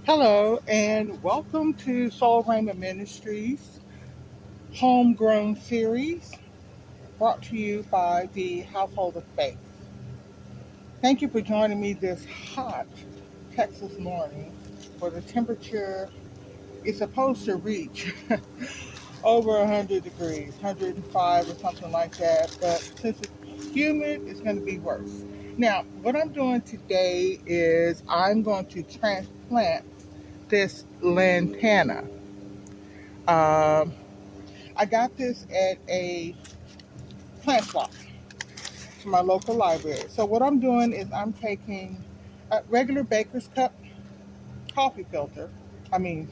Hello, and welcome to Soul Raymond Ministries HomeGrown Series, brought to you by the Household of Faith. Thank you for joining me this hot Texas morning where the temperature is supposed to reach over 100 degrees, 105 or something like that, but since it's humid, it's going to be worse. Now, what I'm doing today is I'm going to transplant this lantana. Um, I got this at a plant swap to my local library. So what I'm doing is I'm taking a regular baker's cup coffee filter. I mean,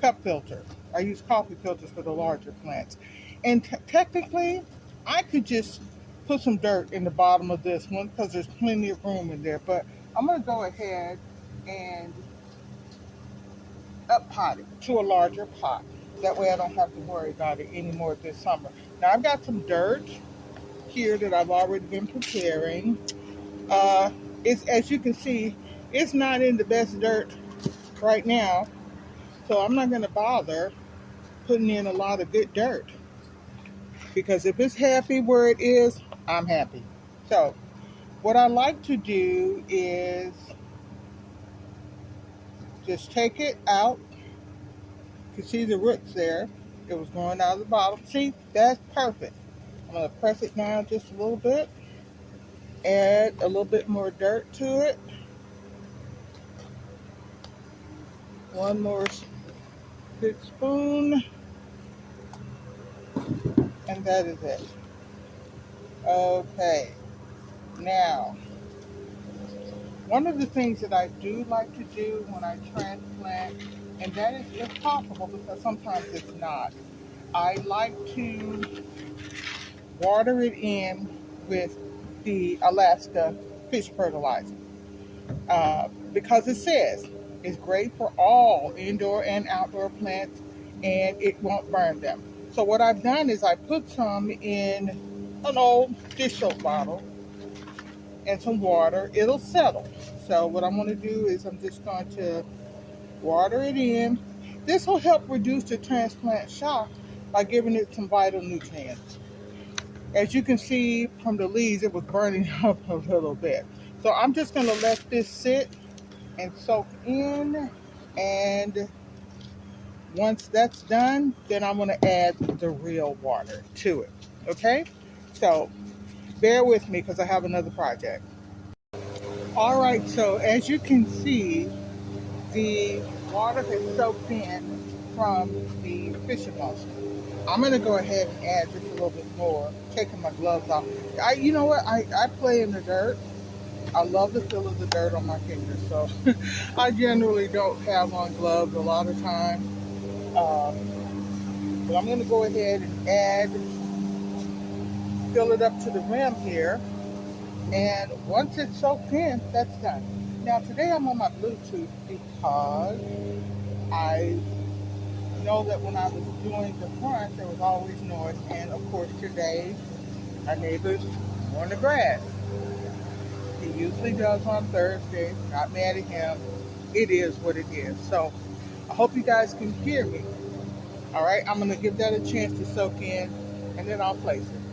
cup filter. I use coffee filters for the larger plants. And technically, I could just put some dirt in the bottom of this one because there's plenty of room in there. But I'm going to go ahead and up pot it to a larger pot. That way I don't have to worry about it anymore this summer. Now I've got some dirt here that I've already been preparing. Uh, it's as you can see, it's not in the best dirt right now, so I'm not going to bother putting in a lot of good dirt because if it's happy where it is, I'm happy. So what I like to do is just take it out. You can see the roots there. It was going out of the bottom. See, that's perfect. I'm going to press it down just a little bit, add a little bit more dirt to it. One more big spoon, and that is it. Okay, now, one of the things that I do like to do when I transplant, and that is if possible, because sometimes it's not, I like to water it in with the Alaska fish fertilizer. Because it says it's great for all indoor and outdoor plants and it won't burn them. So what I've done is I put some in an old dish soap bottle and some water. It'll settle. So what I'm going to do is I'm just going to water it in. This will help reduce the transplant shock by giving it some vital nutrients. As you can see from the leaves, it was burning up a little bit. So I'm just going to let this sit and soak in, and once that's done, then I'm going to add the real water to it. Okay, so bear with me because I have another project. All right, so as you can see, the water has soaked in from the fish emulsion. I'm going to go ahead and add just a little bit more, taking my gloves off. You know what, I play in the dirt. I love the feel of the dirt on my fingers, so I generally don't have on gloves a lot of time. But I'm going to go ahead and fill it up to the rim here. And once it's soaked in, that's done. Now today I'm on my Bluetooth because I know that when I was doing the front, there was always noise. And of course today, our neighbor's mowing the grass. He usually does on Thursdays. Not mad at him. It is what it is. So I hope you guys can hear me. All right, I'm going to give that a chance to soak in, and then I'll place it.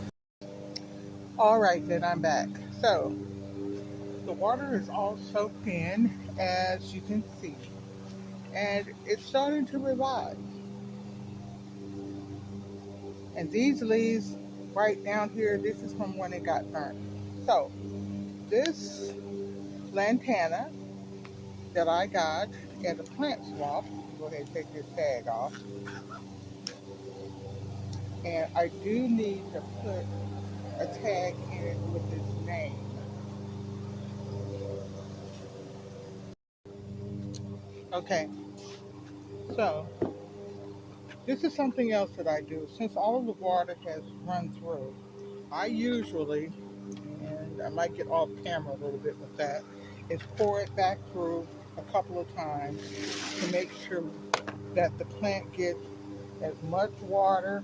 All right, then I'm back. So the water is all soaked in, as you can see, and it's starting to revive. And these leaves right down here, this is from when it got burnt. So this lantana that I got at a plant swap, go ahead and take this tag off, and I do need to put a tag in it with his name. Okay, so this is something else that I do. Since all of the water has run through, I usually, and I might get off camera a little bit with that, is pour it back through a couple of times to make sure that the plant gets as much water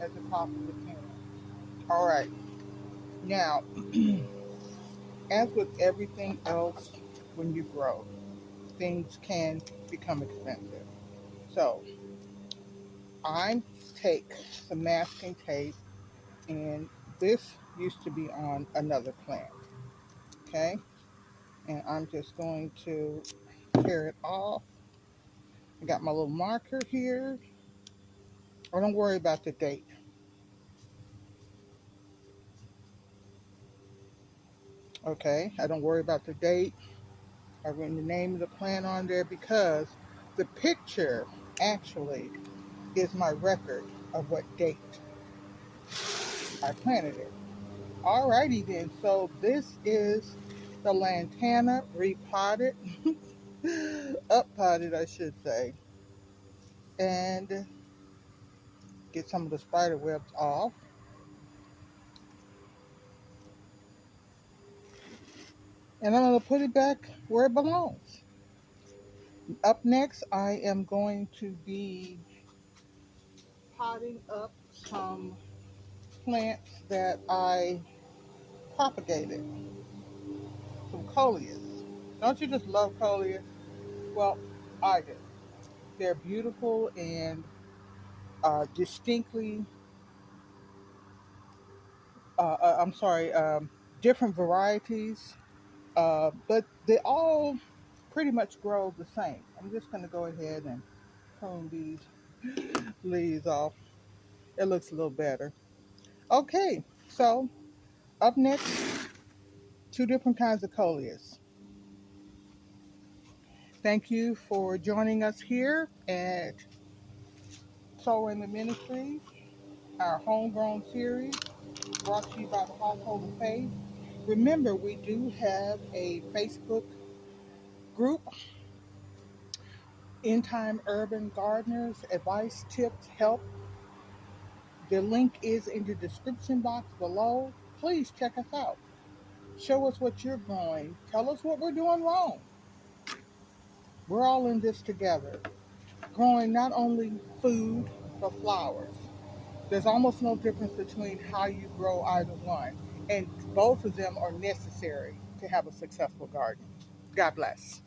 as it possibly can. All right, now, as with everything else when you grow, things can become expensive. So I take some masking tape, and this used to be on another plant, okay? And I'm just going to tear it off. I got my little marker here. Oh, don't worry about the date. Okay, I don't worry about the date. I've written the name of the plant on there because the picture actually is my record of what date I planted it. Alrighty then, so this is the Lantana repotted, up potted I should say, and get some of the spider webs off. And I'm going to put it back where it belongs. Up next, I am going to be potting up some plants that I propagated, some coleus. Don't you just love coleus? Well, I do. They're beautiful and distinctly, I'm sorry, different varieties, but they all pretty much grow the same. I'm just going to go ahead and prune these leaves off. It looks a little better. Okay, so up next, two different kinds of coleus. Thank you for joining us here at Soul Raymond Ministries, our Homegrown Series, brought to you by the Household of Faith. Remember, we do have a Facebook group, End Time Urban Gardeners, advice, tips, help. The link is in the description box below. Please check us out. Show us what you're growing. Tell us what we're doing wrong. We're all in this together, growing not only food, but flowers. There's almost no difference between how you grow either one, and both of them are necessary to have a successful garden. God bless.